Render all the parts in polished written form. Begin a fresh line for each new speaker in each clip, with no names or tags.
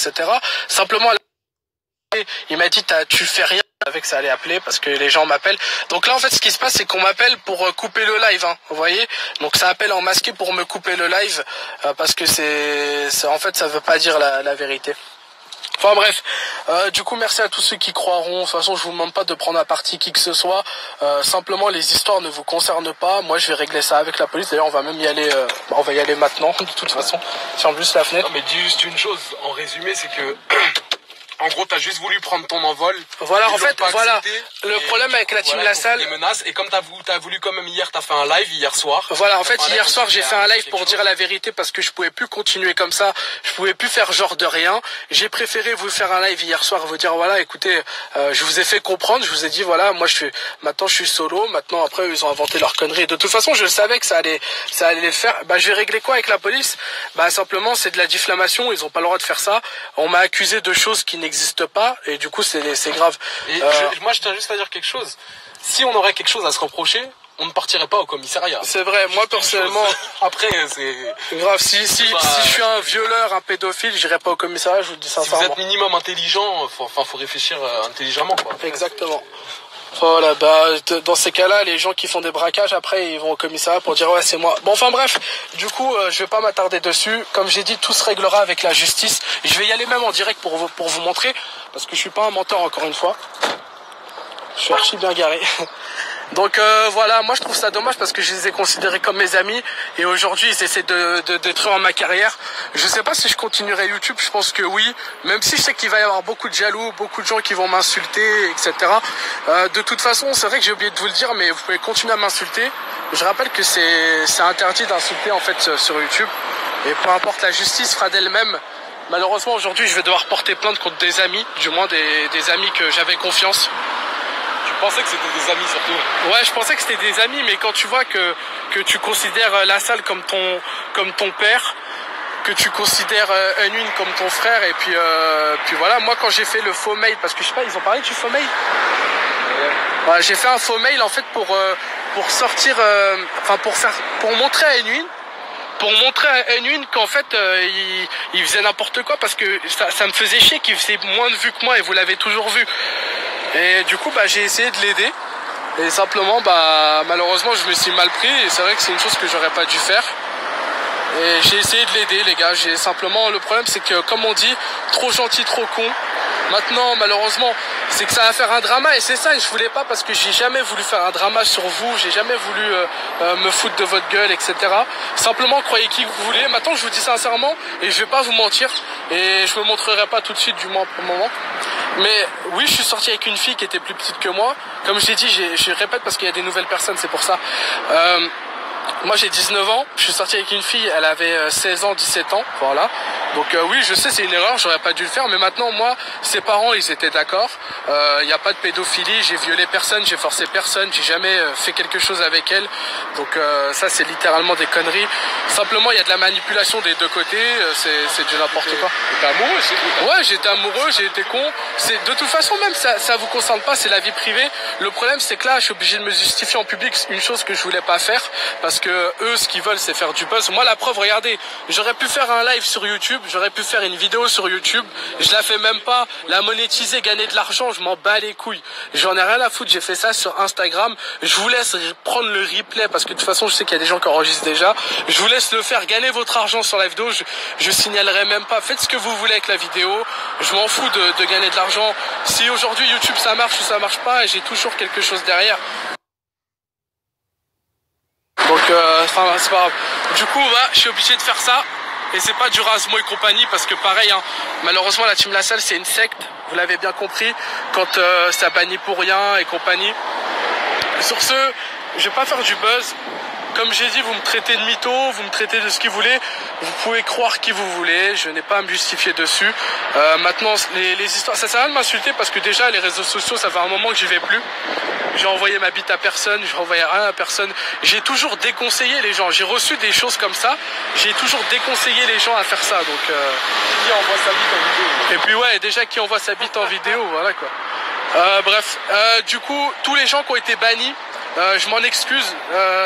etc. Simplement, il m'a dit, tu fais rien. Je savais que ça allait appeler parce que les gens m'appellent. Donc là, en fait, ce qui se passe, c'est qu'on m'appelle pour couper le live, hein, vous voyez. Donc ça appelle en masqué pour me couper le live parce que en fait, ça veut pas dire la vérité. Enfin bref, du coup merci à tous ceux qui croiront. De toute façon je vous demande pas de prendre à partie qui que ce soit, simplement les histoires ne vous concernent pas. Moi je vais régler ça avec la police, d'ailleurs on va même y aller, on va y aller maintenant de toute façon. Ferme juste la fenêtre.
Non mais dis juste une chose, en résumé c'est que en gros, t'as juste voulu prendre ton envol.
Voilà, en fait, voilà. Le problème avec la team LaSalle.
Des menaces. Et comme t'as voulu quand même hier, t'as fait un live hier soir.
Voilà, en fait, hier soir, j'ai fait un live pour dire la vérité parce que je pouvais plus continuer comme ça. Je pouvais plus faire genre de rien. J'ai préféré vous faire un live hier soir, vous dire, voilà, écoutez, je vous ai fait comprendre. Je vous ai dit, voilà, moi, maintenant, je suis solo. Maintenant, après, ils ont inventé leur connerie. De toute façon, je savais que ça allait le faire. Bah, je vais régler quoi avec la police? Bah, simplement, c'est de la diffamation. Ils ont pas le droit de faire ça. On m'a accusé de choses qui n'existe pas et du coup c'est grave.
Et moi je tiens juste à dire quelque chose. Si on aurait quelque chose à se reprocher, on ne partirait pas au commissariat.
C'est vrai, moi personnellement.
Après c'est
grave. Si je suis un violeur, un pédophile, j'irai pas au commissariat. Je vous dis sincèrement.
Si vous êtes minimum intelligent, faut réfléchir intelligemment quoi.
Exactement. Voilà, bah dans ces cas-là, les gens qui font des braquages, après ils vont au commissariat pour dire ouais c'est moi. Bon enfin bref, du coup je vais pas m'attarder dessus. Comme j'ai dit, tout se réglera avec la justice. Je vais y aller même en direct pour vous montrer, parce que je suis pas un menteur encore une fois. Je suis archi bien garé. Donc voilà, moi je trouve ça dommage parce que je les ai considérés comme mes amis et aujourd'hui ils essaient de détruire ma carrière. Je sais pas si je continuerai YouTube, je pense que oui, même si je sais qu'il va y avoir beaucoup de jaloux, beaucoup de gens qui vont m'insulter, etc. De toute façon, c'est vrai que j'ai oublié de vous le dire, mais vous pouvez continuer à m'insulter. Je rappelle que c'est interdit d'insulter en fait sur YouTube et peu importe, la justice fera d'elle-même. Malheureusement aujourd'hui je vais devoir porter plainte contre des amis, du moins des amis que j'avais confiance.
Je pensais que c'était des amis surtout.
Ouais, je pensais que c'était des amis, mais quand tu vois que tu considères LaSalle comme ton père, que tu considères N1 comme ton frère, et puis voilà, moi quand j'ai fait le faux mail, parce que je sais pas, ils ont parlé du faux mail. Ouais, j'ai fait un faux mail en fait pour sortir, pour montrer à N1. Pour montrer à N1 qu'en fait il faisait n'importe quoi, parce que ça me faisait chier qu'il faisait moins de vues que moi, et vous l'avez toujours vu. Et du coup bah j'ai essayé de l'aider et simplement bah malheureusement je me suis mal pris, et c'est vrai que c'est une chose que j'aurais pas dû faire. Et j'ai essayé de l'aider les gars, le problème c'est que comme on dit, trop gentil trop con. Maintenant malheureusement c'est que ça va faire un drama, et c'est ça, et je voulais pas, parce que j'ai jamais voulu faire un drama sur vous, j'ai jamais voulu me foutre de votre gueule, etc. Simplement croyez qui vous voulez. Maintenant je vous dis sincèrement, et je vais pas vous mentir, et je me montrerai pas tout de suite du moins pour le moment. Mais oui, je suis sorti avec une fille qui était plus petite que moi. Comme je l'ai dit, je répète parce qu'il y a des nouvelles personnes, c'est pour ça. Moi j'ai 19 ans, je suis sorti avec une fille, elle avait 16 ans, 17 ans, voilà. Donc oui, je sais, c'est une erreur, j'aurais pas dû le faire, mais maintenant moi, ses parents, ils étaient d'accord. Il n'y a pas de pédophilie, j'ai violé personne, j'ai forcé personne, j'ai jamais fait quelque chose avec elle. Donc ça c'est littéralement des conneries. Simplement il y a de la manipulation des deux côtés, c'est du n'importe quoi.
T'étais amoureux aussi?
Ouais, j'étais amoureux, j'ai été con. De toute façon même ça vous concerne pas, c'est la vie privée. Le problème c'est que là je suis obligé de me justifier en public, une chose que je voulais pas faire, parce que eux ce qu'ils veulent c'est faire du buzz. Moi la preuve, regardez, j'aurais pu faire un live sur YouTube, j'aurais pu faire une vidéo sur YouTube, je la fais même pas, la monétiser, gagner de l'argent, je m'en bats les couilles. J'en ai rien à foutre, j'ai fait ça sur Instagram. Je vous laisse prendre le replay parce que de toute façon je sais qu'il y a des gens qui enregistrent déjà. Je vous laisse le faire, gagner votre argent sur la vidéo, je signalerai même pas. Faites ce que vous voulez avec la vidéo, je m'en fous de gagner de l'argent. Si aujourd'hui YouTube ça marche ou ça marche pas, et j'ai toujours quelque chose derrière. Donc c'est pas grave. Du coup bah, je suis obligé de faire ça. Et c'est pas du Rasmo et compagnie, parce que pareil, hein, malheureusement la team LaSalle c'est une secte, vous l'avez bien compris, quand ça bannit pour rien et compagnie. Sur ce, je vais pas faire du buzz. Comme j'ai dit, vous me traitez de mytho, vous me traitez de ce que vous voulez, vous pouvez croire qui vous voulez, je n'ai pas à me justifier dessus. Maintenant, les histoires, ça sert à rien de m'insulter, parce que déjà les réseaux sociaux, ça fait un moment que j'y vais plus. J'ai envoyé ma bite à personne, je renvoyais rien à personne. J'ai toujours déconseillé les gens, j'ai reçu des choses comme ça, j'ai toujours déconseillé les gens à faire ça. Donc
qui envoie sa bite en vidéo?
Et puis ouais, déjà qui envoie sa bite en vidéo, voilà quoi. Bref, du coup, tous les gens qui ont été bannis, Je m'en excuse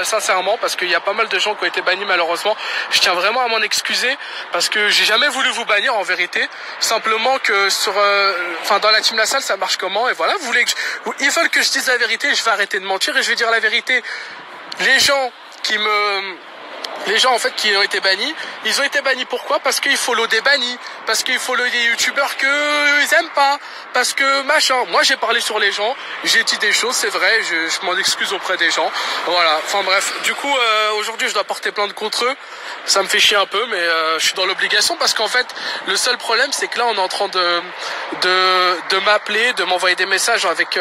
sincèrement parce qu'il y a pas mal de gens qui ont été bannis malheureusement. Je tiens vraiment à m'en excuser parce que j'ai jamais voulu vous bannir en vérité. Simplement que sur, dans la team La Salle ça marche comment et voilà. Ils veulent que je dise la vérité. Je vais arrêter de mentir et je vais dire la vérité. Les gens en fait qui ont été bannis, ils ont été bannis pourquoi? Parce qu'ils follow des bannis, parce qu'ils follow des youtubeurs que ils aiment pas, parce que machin. Moi j'ai parlé sur les gens, j'ai dit des choses, c'est vrai, je m'en excuse auprès des gens. Voilà, enfin bref. Du coup aujourd'hui je dois porter plainte contre eux. Ça me fait chier un peu, mais je suis dans l'obligation parce qu'en fait le seul problème c'est que là on est en train de m'appeler, de m'envoyer des messages avec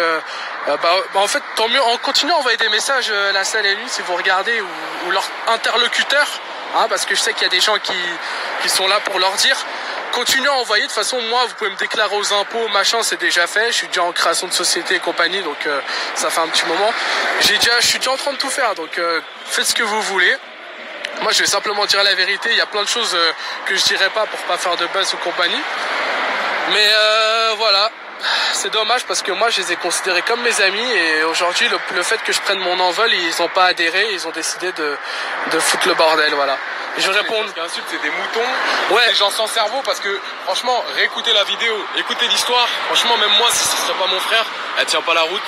en fait tant mieux, on continue à envoyer des messages La Salle et lui si vous regardez ou leur interlocuteur, hein, parce que je sais qu'il y a des gens qui sont là pour leur dire. Continuez à envoyer, de toute façon moi vous pouvez me déclarer aux impôts, machin, c'est déjà fait, je suis déjà en création de société et compagnie, donc ça fait un petit moment. Je suis déjà en train de tout faire, donc faites ce que vous voulez. Moi je vais simplement dire la vérité, il y a plein de choses que je dirais pas pour pas faire de buzz ou compagnie. Mais voilà, c'est dommage parce que moi je les ai considérés comme mes amis et aujourd'hui le fait que je prenne mon envol, ils n'ont pas adhéré, ils ont décidé de foutre le bordel, voilà. Et je réponds.
Ce qui insulte, c'est des moutons, ouais. Des gens sans cerveau parce que franchement, réécoutez la vidéo, écoutez l'histoire, franchement même moi si ce serait pas mon frère, elle tient pas la route.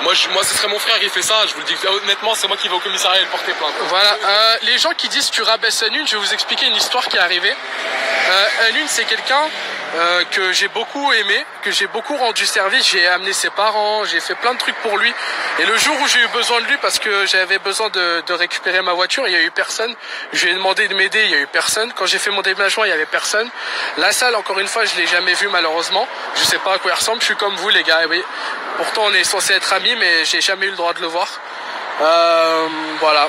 Moi ce serait mon frère qui fait ça, je vous le dis honnêtement, c'est moi qui vais au commissariat et le porter plainte.
Voilà, les gens qui disent tu rabaisses Unune, je vais vous expliquer une histoire qui est arrivée. Unune c'est quelqu'un que j'ai beaucoup aimé, que j'ai beaucoup rendu service, j'ai amené ses parents, j'ai fait plein de trucs pour lui. Et le jour où j'ai eu besoin de lui parce que j'avais besoin de récupérer ma voiture, il y a eu personne. Je lui ai demandé de m'aider, il y a eu personne. Quand j'ai fait mon déménagement, il y avait personne. La Salle, encore une fois, je l'ai jamais vu malheureusement. Je sais pas à quoi il ressemble, je suis comme vous les gars, oui. Pourtant on est censé être amis, mais j'ai jamais eu le droit de le voir. Voilà.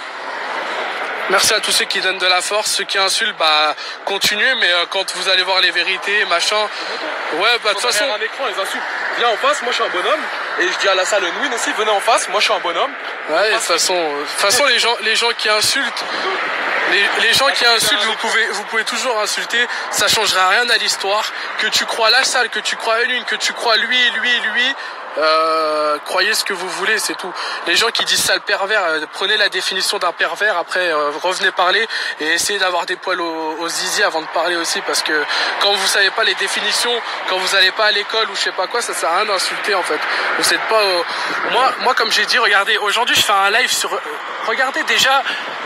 Merci à tous ceux qui donnent de la force, ceux qui insultent, bah continuez, mais quand vous allez voir les vérités, machin, ouais, bah de toute façon.
Un écran, ils insultent. Viens en face, moi je suis un bonhomme, et je dis à La Salle Unwin aussi, venez en face, moi je suis un bonhomme.
Ouais, de toute façon, les gens qui insultent, les gens qui insultent, vous pouvez toujours insulter, ça changera rien à l'histoire. Que tu crois La Salle, que tu crois Unwin, que tu crois lui. Croyez ce que vous voulez, c'est tout. Les gens qui disent sale pervers, prenez la définition d'un pervers, après revenez parler et essayez d'avoir des poils au zizi avant de parler aussi, parce que quand vous savez pas les définitions, quand vous allez pas à l'école ou je sais pas quoi, ça sert à rien d'insulter en fait. Vous êtes pas moi comme j'ai dit, regardez, aujourd'hui je fais un live sur regardez déjà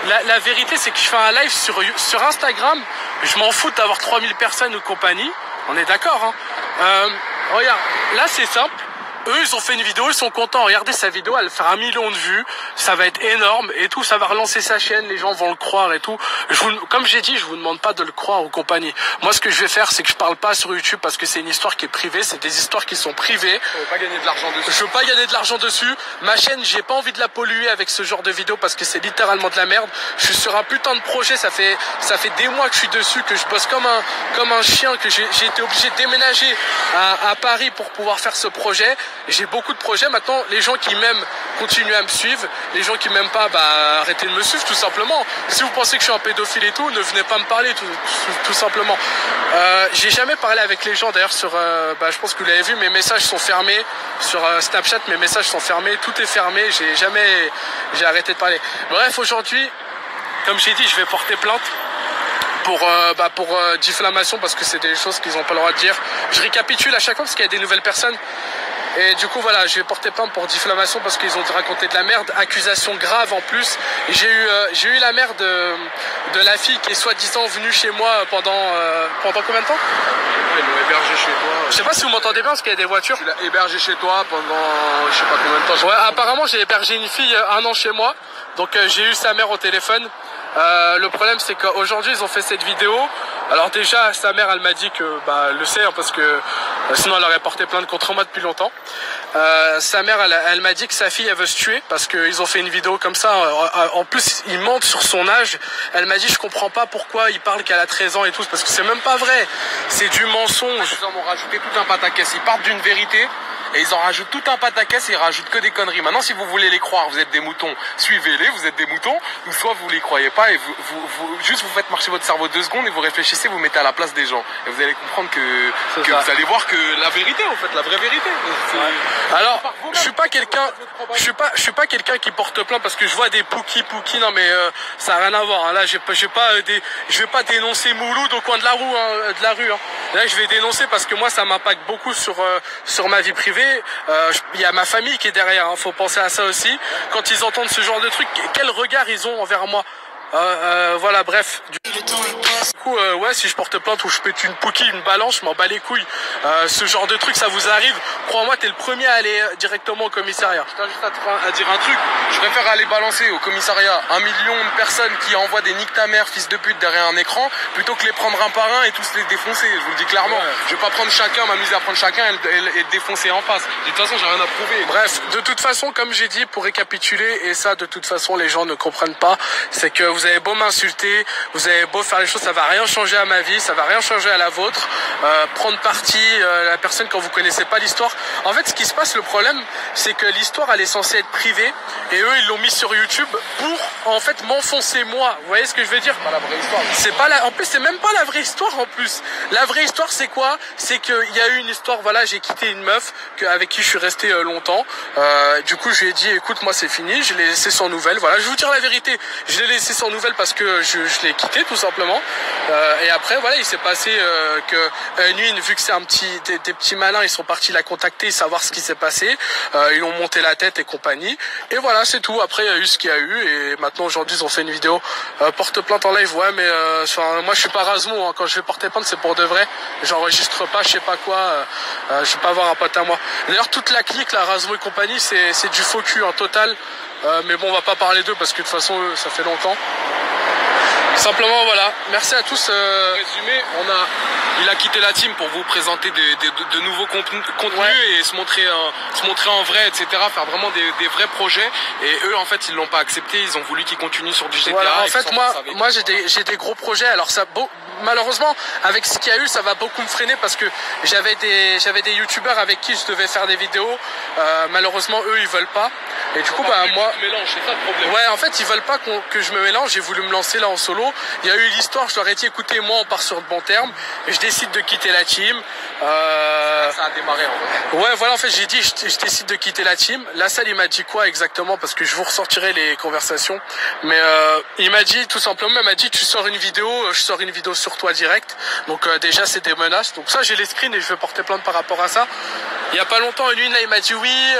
la vérité, c'est que je fais un live sur Instagram, je m'en fous d'avoir 3000 personnes ou compagnie, on est d'accord, hein. Regarde, là c'est simple. Eux, ils ont fait une vidéo, ils sont contents. Regardez sa vidéo, elle fait 1 million de vues. Ça va être énorme et tout. Ça va relancer sa chaîne. Les gens vont le croire et tout. Comme j'ai dit, je vous demande pas de le croire ou compagnie. Moi, ce que je vais faire, c'est que je parle pas sur YouTube parce que c'est une histoire qui est privée. C'est des histoires qui sont privées.
Je veux pas gagner de l'argent dessus.
Je veux pas gagner de l'argent dessus. Ma chaîne, j'ai pas envie de la polluer avec ce genre de vidéo parce que c'est littéralement de la merde. Je suis sur un putain de projet. Ça fait des mois que je suis dessus, que je bosse comme un chien, que j'ai été obligé de déménager à Paris pour pouvoir faire ce projet. J'ai beaucoup de projets. Maintenant, les gens qui m'aiment continuent à me suivre. Les gens qui m'aiment pas, bah arrêtez de me suivre tout simplement. Si vous pensez que je suis un pédophile et tout, ne venez pas me parler tout simplement. J'ai jamais parlé avec les gens d'ailleurs sur je pense que vous l'avez vu, mes messages sont fermés sur Snapchat, mes messages sont fermés, tout est fermé, j'ai arrêté de parler. Bref, aujourd'hui, comme j'ai dit, je vais porter plainte pour diffamation parce que c'est des choses qu'ils n'ont pas le droit de dire. Je récapitule à chaque fois parce qu'il y a des nouvelles personnes. Et du coup voilà, je vais porter plainte pour diffamation parce qu'ils ont raconté de la merde, accusation grave en plus. Et j'ai eu la mère de la fille qui est soi-disant venue chez moi pendant combien de temps?
Ils m'ont hébergé chez toi.
Je sais pas si vous m'entendez bien parce qu'il y a des voitures.
Tu l'as hébergé chez toi pendant je sais pas combien de temps.
Ouais, apparemment j'ai hébergé une fille 1 an chez moi. Donc j'ai eu sa mère au téléphone. Le problème c'est qu'aujourd'hui ils ont fait cette vidéo. Alors déjà sa mère elle m'a dit que elle le sait hein, parce que sinon elle aurait porté plainte contre moi depuis longtemps. Sa mère elle m'a dit que sa fille elle veut se tuer parce qu'ils ont fait une vidéo comme ça. En plus ils mentent sur son âge. Elle m'a dit je comprends pas pourquoi ils parlent qu'elle a 13 ans et tout parce que c'est même pas vrai. C'est du mensonge.
Ils en ont rajouté tout un pataquès. Ils partent d'une vérité et ils en rajoutent tout un pataquès et ils rajoutent que des conneries. Maintenant, si vous voulez les croire, vous êtes des moutons, suivez-les, vous êtes des moutons, ou soit vous les croyez pas et juste vous faites marcher votre cerveau 2 secondes et vous réfléchissez, vous mettez à la place des gens et vous allez comprendre que vous allez voir que la vérité, en fait, la vraie vérité.
Alors, je suis pas quelqu'un qui porte plainte parce que je vois des pouki, non mais ça a rien à voir. Hein. Là, je vais pas dénoncer Mouloud au coin de la rue. Hein. Là, je vais dénoncer parce que moi, ça m'impacte beaucoup sur ma vie privée. Il y a ma famille qui est derrière. Hein. Faut penser à ça aussi. Quand ils entendent ce genre de truc, quel regard ils ont envers moi? Voilà, bref. Du coup, ouais, si je porte plainte ou je pète une pouki, une balance, je m'en bats les couilles. Ce genre de truc, ça vous arrive. Crois-moi, t'es le premier à aller directement au commissariat.
Je tiens juste à dire un truc. Je préfère aller balancer au commissariat 1 million de personnes qui envoient des nique ta mère, fils de pute, derrière un écran, plutôt que les prendre un par un et tous les défoncer. Je vous le dis clairement. Ouais. Je vais pas prendre chacun, m'amuser à prendre chacun et défoncer en face. De toute façon, j'ai rien à prouver.
Bref, de toute façon, comme j'ai dit, pour récapituler, et ça, de toute façon, les gens ne comprennent pas, c'est que vous avez beau m'insulter, vous avez beau faire les choses, ça va rien changer à ma vie, ça va rien changer à la vôtre. Prendre parti la personne quand vous connaissez pas l'histoire. En fait, ce qui se passe, le problème, c'est que l'histoire, elle est censée être privée, et eux, ils l'ont mis sur YouTube pour, en fait, m'enfoncer moi. Vous voyez ce que je veux dire?
Pas la vraie histoire.
C'est pas en plus, c'est même pas la vraie histoire, en plus. La vraie histoire, c'est quoi? C'est qu'il y a eu une histoire, voilà, j'ai quitté une meuf avec qui je suis resté longtemps. Du coup, je lui ai dit, écoute, moi, c'est fini, je l'ai laissé sans nouvelles. Voilà, je vais vous dire la vérité, je l'ai laissé sans nouvelles parce que je l'ai quitté, tout simplement. Et après, voilà, il s'est passé que Nguyen, vu que c'est des petits malins, ils sont partis la contacter, savoir ce qui s'est passé. Ils ont monté la tête et compagnie. Et voilà, c'est tout. Après, il y a eu ce qu'il y a eu. Et maintenant, aujourd'hui, ils ont fait une vidéo porte plainte en live. Ouais, mais moi, je suis pas Razmo. Hein. Quand je vais porter plainte, c'est pour de vrai. J'enregistre pas, je sais pas quoi. Je vais pas avoir un pote à moi. D'ailleurs, toute la clique, la Razmo et compagnie, c'est du faux cul, total. Mais bon, on va pas parler d'eux parce que de toute façon, ça fait longtemps. Simplement, voilà. Merci à tous.
Résumé, il a quitté la team pour vous présenter de nouveaux contenus ouais. Et se montrer en vrai, etc. Faire vraiment des vrais projets. Et eux, en fait, ils l'ont pas accepté. Ils ont voulu qu'ils continuent sur du GTA.
Voilà, en fait, moi, j'ai des gros projets. Alors ça, malheureusement, avec ce qu'il y a eu, ça va beaucoup me freiner parce que j'avais des youtubeurs avec qui je devais faire des vidéos. Malheureusement, eux, ils veulent pas. Et du coup, moi,
c'est ça le problème.
Ouais, en fait, ils veulent pas que je me mélange. J'ai voulu me lancer là en solo. Il y a eu l'histoire. Je leur ai dit, écoutez, moi, on part sur de bons termes. Et je décide de quitter la team.
Ça a démarré en fait.
Ouais, voilà, en fait, j'ai dit, je décide de quitter la team. La salle, il m'a dit quoi exactement? Parce que je vous ressortirai les conversations. Mais il m'a dit, tout simplement, il m'a dit, tu sors une vidéo, je sors une vidéo sur toi direct. Donc déjà, c'est des menaces. Donc ça, j'ai les screens et je vais porter plainte par rapport à ça. Il y a pas longtemps, lui, là, il m'a dit, oui,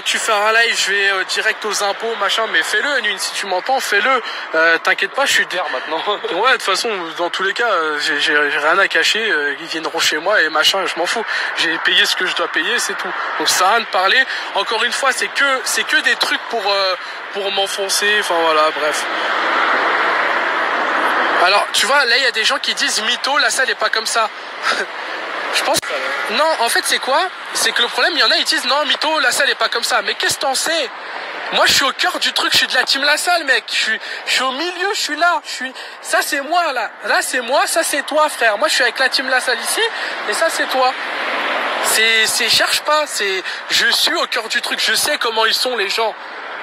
tu fais un live, je vais direct aux impôts, machin. Mais fais-le, Nguyen, si tu m'entends, fais-le. T'inquiète pas, je suis derrière maintenant. Ouais, de toute façon, dans tous les cas, j'ai rien à cacher. Ils viendront chez moi et machin, je m'en fous. J'ai payé ce que je dois payer, c'est tout. Donc ça sert à rien de parler. Encore une fois, c'est que des trucs pour m'enfoncer. Enfin voilà, bref. Alors, tu vois, là, il y a des gens qui disent mytho, la salle est pas comme ça. Je pense. Non, en fait, c'est quoi? C'est que le problème, il y en a, ils disent non, mytho, la salle est pas comme ça. Mais qu'est-ce que t'en sais? Moi, je suis au cœur du truc, je suis de la team La Salle, mec. Je suis au milieu, je suis là. Ça, c'est moi, là. Là, c'est moi, ça, c'est toi, frère. Moi, je suis avec la team La Salle ici, et ça, c'est toi. Cherche pas. Je suis au cœur du truc. Je sais comment ils sont, les gens.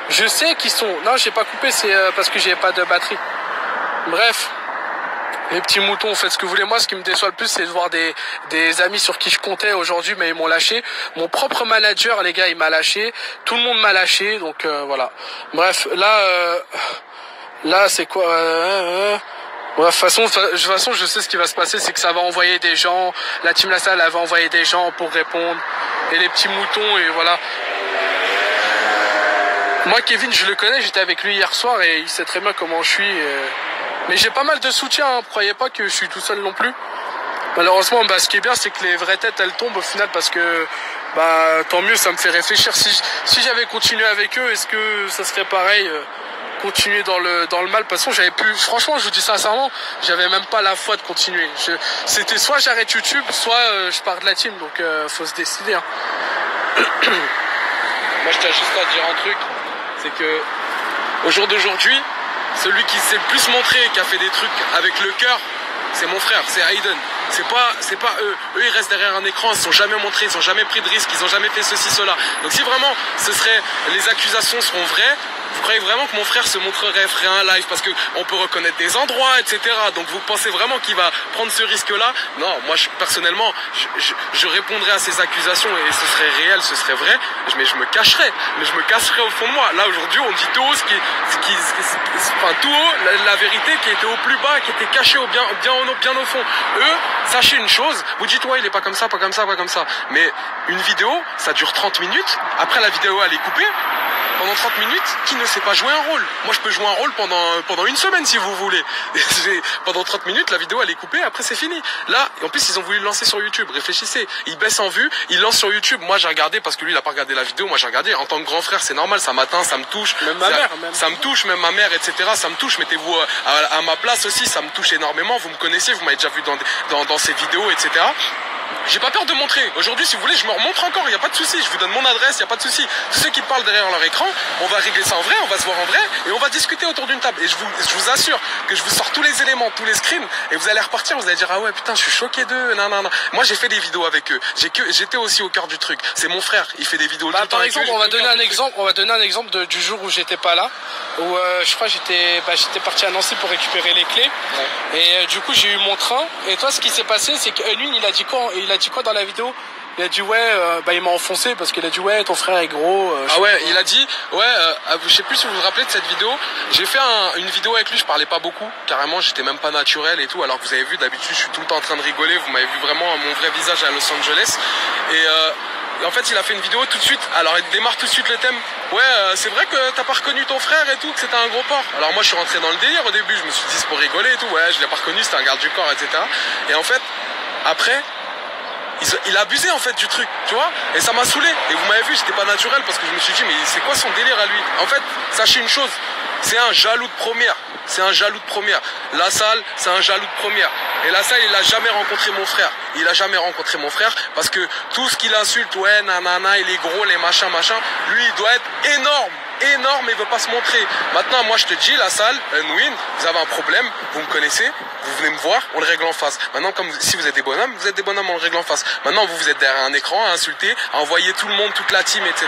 Je sais qui sont. Non, j'ai pas coupé, c'est parce que j'ai pas de batterie. Bref. Les petits moutons, faites ce que vous voulez. Moi, ce qui me déçoit le plus, c'est de voir des amis sur qui je comptais aujourd'hui, mais ils m'ont lâché. Mon propre manager, les gars, il m'a lâché. Tout le monde m'a lâché, donc voilà. Bref, là, c'est quoi de toute façon, je sais ce qui va se passer, c'est que ça va envoyer des gens. La team La Salle, elle va envoyer des gens pour répondre. Et les petits moutons, et voilà. Moi, Kevin, je le connais, j'étais avec lui hier soir et il sait très bien comment je suis. Mais j'ai pas mal de soutien, hein. Croyez pas que je suis tout seul non plus. Malheureusement, ce qui est bien, c'est que les vraies têtes, elles tombent au final parce que, tant mieux, ça me fait réfléchir. Si j'avais continué avec eux, est-ce que ça serait pareil, continuer dans le mal? De toute façon, franchement, je vous dis sincèrement, j'avais même pas la foi de continuer. C'était soit j'arrête YouTube, soit je pars de la team, donc faut se décider. Hein.
Moi, je tiens juste à dire un truc, c'est que au jour d'aujourd'hui, celui qui s'est le plus montré, qui a fait des trucs avec le cœur, c'est mon frère, c'est Aiden. c'est pas eux. Eux, ils restent derrière un écran, ils se sont jamais montrés, ils ont jamais pris de risques, ils ont jamais fait ceci, cela. Donc si vraiment les accusations seront vraies, vous croyez vraiment que mon frère se montrerait, ferait un live parce que on peut reconnaître des endroits, etc. Donc vous pensez vraiment qu'il va prendre ce risque-là? Non, moi personnellement, je répondrais à ces accusations et ce serait réel, ce serait vrai. Mais je me cacherais au fond de moi. Là aujourd'hui, on dit tout haut tout haut, la vérité qui était au plus bas, qui était cachée bien au fond. Eux, sachez une chose, vous dites ouais, il est pas comme ça, pas comme ça, pas comme ça. Mais une vidéo, ça dure 30 minutes. Après la vidéo, elle est coupée. Pendant 30 minutes, qui ne sait pas jouer un rôle? Moi, je peux jouer un rôle pendant une semaine, si vous voulez. Pendant 30 minutes, la vidéo, elle est coupée, après, c'est fini. Là, en plus, ils ont voulu le lancer sur YouTube. Réfléchissez. Ils baissent en vue, ils lancent sur YouTube. Moi, j'ai regardé, parce que lui, il a pas regardé la vidéo. Moi, j'ai regardé. En tant que grand frère, c'est normal, ça m'atteint, ça me touche.
Même ma mère,
ça me touche, même ma mère, etc. Ça me touche. Mettez-vous à ma place aussi, ça me touche énormément. Vous me connaissez, vous m'avez déjà vu dans ces vidéos, etc. J'ai pas peur de montrer. Aujourd'hui, si vous voulez, je me remontre encore, il n'y a pas de souci. Je vous donne mon adresse, il n'y a pas de souci. Tous ceux qui parlent derrière leur écran, on va régler ça en vrai, on va se voir en vrai et on va discuter autour d'une table. Et je vous assure que je vous sors tous les éléments, tous les screens et vous allez repartir, vous allez dire ah ouais putain, je suis choqué d'eux. Non. Moi, j'ai fait des vidéos avec eux. J'étais aussi au cœur du truc. C'est mon frère, il fait des vidéos tout le temps.
Par exemple, on va donner un exemple du jour où j'étais pas là. Où je crois j'étais parti à Nancy pour récupérer les clés. Ouais. Et du coup, j'ai eu mon train. Et toi, ce qui s'est passé, c'est que lui, il a dit quoi dans la vidéo? Il a dit ouais, il m'a enfoncé parce qu'il a dit ouais, ton frère est gros.
Il a dit ouais, je sais plus si vous vous rappelez de cette vidéo. J'ai fait une vidéo avec lui, je parlais pas beaucoup, carrément, j'étais même pas naturel et tout. Alors que vous avez vu, d'habitude, je suis tout le temps en train de rigoler. Vous m'avez vu vraiment mon vrai visage à Los Angeles. Et en fait, il a fait une vidéo tout de suite. Alors, il démarre tout de suite le thème. Ouais, c'est vrai que t'as pas reconnu ton frère et tout, que c'était un gros porc. Alors moi, je suis rentré dans le délire au début. Je me suis dit c'est pour rigoler et tout. Ouais, je l'ai pas reconnu, c'était un garde du corps, etc. Et en fait, après, il a abusé en fait du truc, tu vois. Et ça m'a saoulé. Et vous m'avez vu, j'étais pas naturel parce que je me suis dit mais c'est quoi son délire à lui? En fait, sachez une chose, c'est un jaloux de première. C'est un jaloux de première. La Salle, c'est un jaloux de première. Et La Salle, il a jamais rencontré mon frère. Il a jamais rencontré mon frère parce que tout ce qu'il insulte, ouais, nanana, il est gros, les machins, lui, il doit être énorme et il veut pas se montrer. Maintenant, moi, je te dis, La Salle, Nwin, vous avez un problème, vous me connaissez, vous venez me voir, on le règle en face. Maintenant, comme si vous êtes des bonhommes, on le règle en face. Maintenant, vous êtes derrière un écran à insulter, à envoyer tout le monde, toute la team, etc.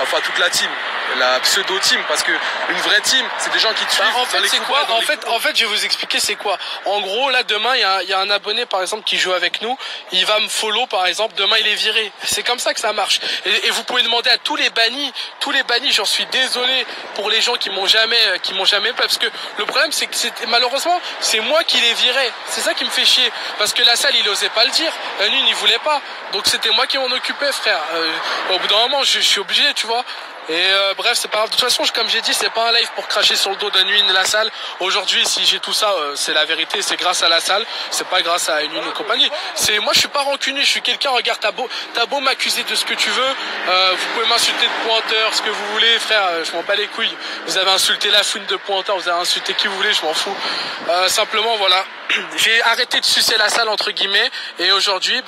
Enfin, toute la team. La pseudo-team, parce que une vraie team, c'est des gens qui te suivent.
En fait, c'est quoi? En fait, je vais vous expliquer c'est quoi. En gros, là, demain, il y a un abonné, par exemple, qui joue avec nous. Il va me follow, par exemple. Demain, il est viré. C'est comme ça que ça marche. Et vous pouvez demander à tous les bannis, j'en suis désolé pour les gens qui m'ont jamais, parce que le problème, c'est que malheureusement, c'est moi qui les virais. C'est ça qui me fait chier. Parce que La Salle, il osait pas le dire. Nune, il voulait pas. Donc, c'était moi qui m'en occupais, frère. Au bout d'un moment, je suis obligé, tu vois. Et bref, c'est pas grave. De toute façon, comme j'ai dit, c'est pas un live pour cracher sur le dos de Nwin La Salle. Aujourd'hui, si j'ai tout ça, c'est la vérité, c'est grâce à La Salle, c'est pas grâce à Nwin et compagnie. Moi, je suis pas rancunier, je suis quelqu'un, regarde, t'as beau m'accuser de ce que tu veux, vous pouvez m'insulter de pointeur, ce que vous voulez, frère, je m'en bats les couilles. Vous avez insulté la fouine de pointeur, vous avez insulté qui vous voulez, je m'en fous. Simplement, voilà. J'ai arrêté de sucer La Salle entre guillemets et aujourd'hui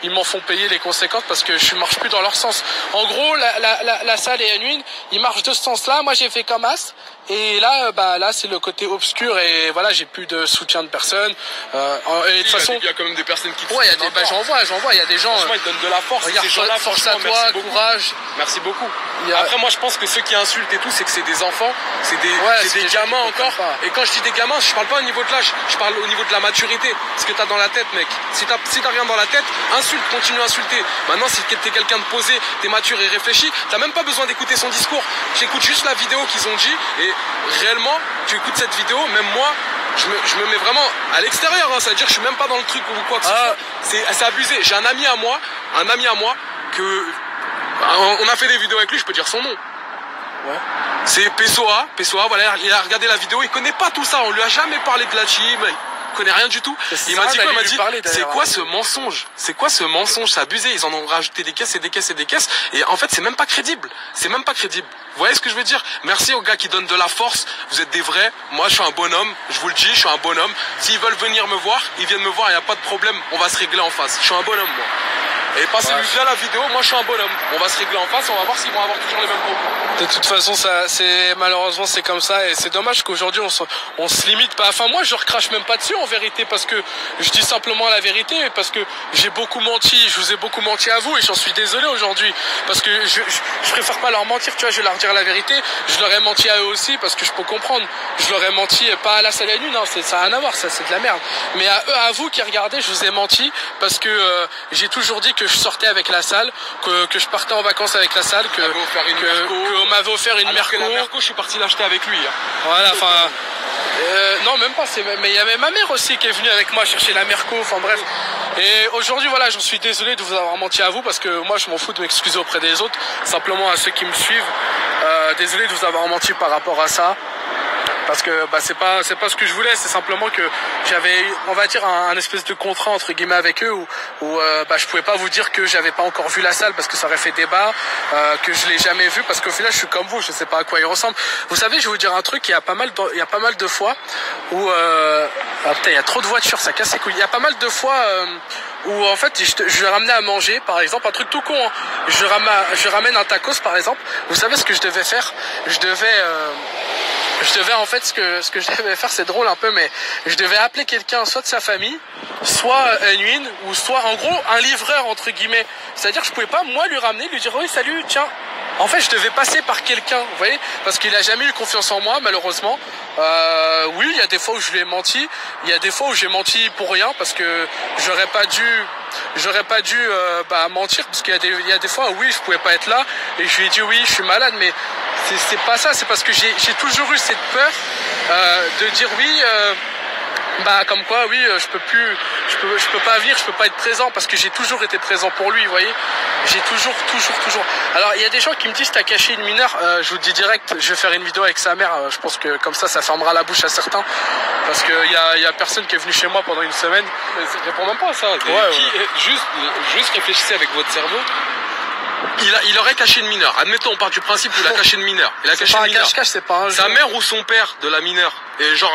ils m'en font payer les conséquences parce que je marche plus dans leur sens. En gros la Salle et Nwin ils marchent de ce sens là, moi j'ai fait comme As et là là c'est le côté obscur et voilà, j'ai plus de soutien de personne et de toute façon
il y a quand même des personnes qui
il y a des j'en vois il y a des gens
franchement ils donnent de la force.
Regarde, force à toi, courage.
Merci beaucoup. Après moi je pense que ceux qui insultent et tout c'est que c'est des enfants, c'est des gamins encore. Et quand je dis des gamins, je parle pas au niveau de l'âge, je parle au niveau de la maturité, ce que t'as dans la tête, mec. Si t'as rien dans la tête, insulte, continue à insulter. Maintenant, si t'es quelqu'un de posé, t'es mature et réfléchi, t'as même pas besoin d'écouter son discours. J'écoute juste la vidéo qu'ils ont dit et réellement, tu écoutes cette vidéo, même moi, je me mets vraiment à l'extérieur, hein, c'est-à-dire que je suis même pas dans le truc ou quoi que ce soit. C'est abusé. J'ai un ami à moi que on a fait des vidéos avec lui, je peux dire son nom. Ouais. C'est Pessoa, voilà, il a regardé la vidéo, il connaît pas tout ça, on lui a jamais parlé de la team, il connaît rien du tout. Il m'a dit quoi? Il m'a dit c'est quoi ce mensonge? C'est quoi ce mensonge? C'est abusé, ils en ont rajouté des caisses et des caisses et des caisses et en fait c'est même pas crédible. C'est même pas crédible. Vous voyez ce que je veux dire? Merci aux gars qui donnent de la force, vous êtes des vrais. Moi je suis un bonhomme, je vous le dis, je suis un bonhomme. S'ils veulent venir me voir, ils viennent me voir, il n'y a pas de problème, on va se régler en face. Je suis un bonhomme moi. et passez-lui bien la vidéo. Moi je suis un bonhomme. On va se régler en face, on va voir s'ils vont avoir toujours les mêmes propos.
De toute façon, malheureusement c'est comme ça et c'est dommage qu'aujourd'hui on se limite pas. Enfin moi je recrache même pas dessus en vérité parce que je dis simplement la vérité parce que j'ai beaucoup menti, je vous ai beaucoup menti à vous et j'en suis désolé aujourd'hui parce que je préfère pas leur mentir, tu vois, je vais leur dire la vérité. Je leur ai menti à eux aussi parce que je peux comprendre. Je leur ai menti pas à la salle à une, non, ça n'a rien à voir, ça c'est de la merde. Mais à vous qui regardez, je vous ai menti parce que j'ai toujours dit que je sortais avec la salle, que je partais en vacances avec la salle, qu'on m'avait offert une Merco.
La Merco, je suis parti l'acheter avec lui. Hein.
Voilà, enfin. Non, même pas, mais il y avait ma mère aussi qui est venue avec moi chercher la Merco, enfin bref. Et aujourd'hui, voilà, j'en suis désolé de vous avoir menti à vous parce que moi je m'en fous de m'excuser auprès des autres, simplement à ceux qui me suivent. Désolé de vous avoir menti par rapport à ça. Parce que c'est pas ce que je voulais, c'est simplement que j'avais, on va dire, un espèce de contrat entre guillemets avec eux où je pouvais pas vous dire que j'avais pas encore vu la salle parce que ça aurait fait débat, que je l'ai jamais vu parce qu'au final je suis comme vous, je sais pas à quoi il ressemble. Vous savez, je vais vous dire un truc, il y a pas mal de fois où putain, il y a trop de voitures, ça casse les couilles. Il y a pas mal de fois où en fait je vais ramener à manger, par exemple, un truc tout con, hein. Je ramène un tacos par exemple. Vous savez ce que je devais faire? Je devais en fait, ce que je devais faire, c'est drôle un peu, mais je devais appeler quelqu'un, soit de sa famille, soit une, ou soit en gros un livreur entre guillemets. C'est-à-dire que je pouvais pas moi lui ramener, lui dire oui salut, tiens. En fait, je devais passer par quelqu'un, vous voyez, parce qu'il a jamais eu confiance en moi, malheureusement. Oui, il y a des fois où je lui ai menti, il y a des fois où j'ai menti pour rien, parce que j'aurais pas dû mentir, parce qu'il y a des fois où oui, je pouvais pas être là, et je lui ai dit oui, je suis malade, mais c'est pas ça, c'est parce que j'ai toujours eu cette peur de dire oui. Comme quoi, oui, je peux pas venir, je peux pas être présent parce que j'ai toujours été présent pour lui, vous voyez. J'ai toujours. Alors, il y a des gens qui me disent t'as caché une mineure. Je vous dis direct, je vais faire une vidéo avec sa mère. Je pense que comme ça fermera la bouche à certains parce que il y a personne qui est venu chez moi pendant une semaine.
Mais réponds même pas à ça. Juste réfléchissez avec votre cerveau. Il aurait caché une mineure. Admettons, on part du principe qu'il a caché une mineure. Il a caché une mineure.
C'est pas un jeu.
Sa mère ou son père de la mineure. Et genre,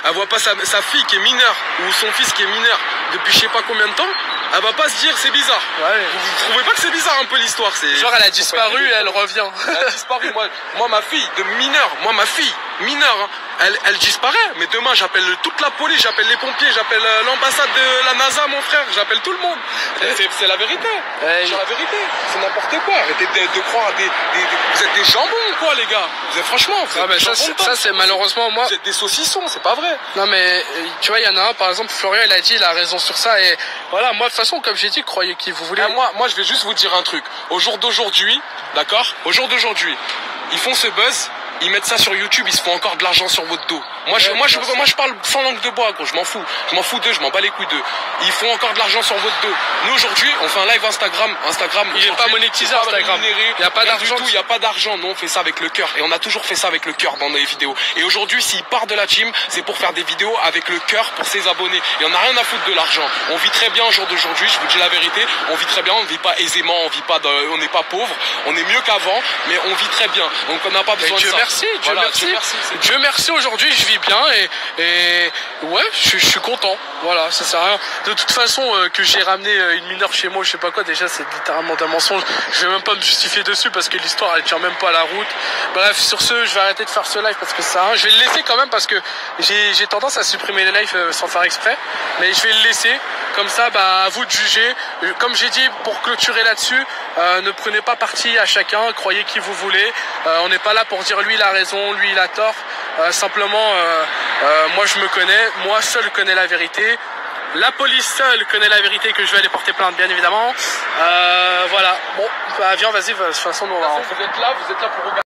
elle voit pas sa fille qui est mineure ou son fils qui est mineur depuis je sais pas combien de temps. Elle va pas se dire c'est bizarre.
Ouais.
Vous trouvez pas que c'est bizarre un peu l'histoire?
Genre elle a disparu et elle revient.
Elle a disparu. Moi ma fille de mineur, mineure, hein, elle disparaît. Mais demain j'appelle toute la police, j'appelle les pompiers, j'appelle l'ambassade de la NASA, mon frère, j'appelle tout le monde. C'est la vérité. C'est la vérité. C'est n'importe quoi. Arrêtez de croire à vous êtes des jambons quoi les gars. Franchement,
ça c'est malheureusement moi.
Vous êtes des saucissons, c'est pas vrai.
Non mais tu vois, il y en a un par exemple, Florian il a dit, il a raison sur ça et voilà, moi de toute façon comme j'ai dit, croyez qui vous voulez.
Moi je vais juste vous dire un truc. Au jour d'aujourd'hui, d'accord? Au jour d'aujourd'hui, ils font ce buzz. Ils mettent ça sur YouTube, ils se font encore de l'argent sur votre dos. Moi je parle sans langue de bois, gros. Je m'en fous. Je m'en fous d'eux, je m'en bats les couilles d'eux. Ils font encore de l'argent sur votre dos. Nous aujourd'hui, on fait un live Instagram.
Il est pas monétisé Instagram.
Il n'y a pas d'argent du tout, il n'y a pas d'argent. Nous on fait ça avec le cœur. Et on a toujours fait ça avec le cœur dans nos vidéos. Et aujourd'hui, s'ils partent de la team, c'est pour faire des vidéos avec le cœur pour ses abonnés. Et on n'a rien à foutre de l'argent. On vit très bien au jour d'aujourd'hui, je vous dis la vérité. On vit très bien, on ne vit pas aisément, on n'est pas pauvre. On est mieux qu'avant, mais on vit très bien. Donc on n'a pas besoin de ça.
Dieu merci, aujourd'hui je vis bien et ouais, je suis content. Voilà, ça sert à rien. De toute façon, que j'ai ramené une mineure chez moi, je sais pas quoi, déjà c'est littéralement un mensonge. Je vais même pas me justifier dessus parce que l'histoire elle tient même pas la route. Bref, sur ce, je vais arrêter de faire ce live parce que ça, je vais le laisser quand même parce que j'ai tendance à supprimer les lives sans faire exprès. Mais je vais le laisser. Comme ça, à vous de juger. Comme j'ai dit, pour clôturer là-dessus, ne prenez pas parti à chacun, croyez qui vous voulez. On n'est pas là pour dire lui il a raison, lui il a tort. Simplement, moi je me connais, moi seul connais la vérité. La police seule connaît la vérité que je vais aller porter plainte, bien évidemment. Voilà. Bon, viens, vas-y, de toute façon, nous on va.
Vous êtes là pour regarder.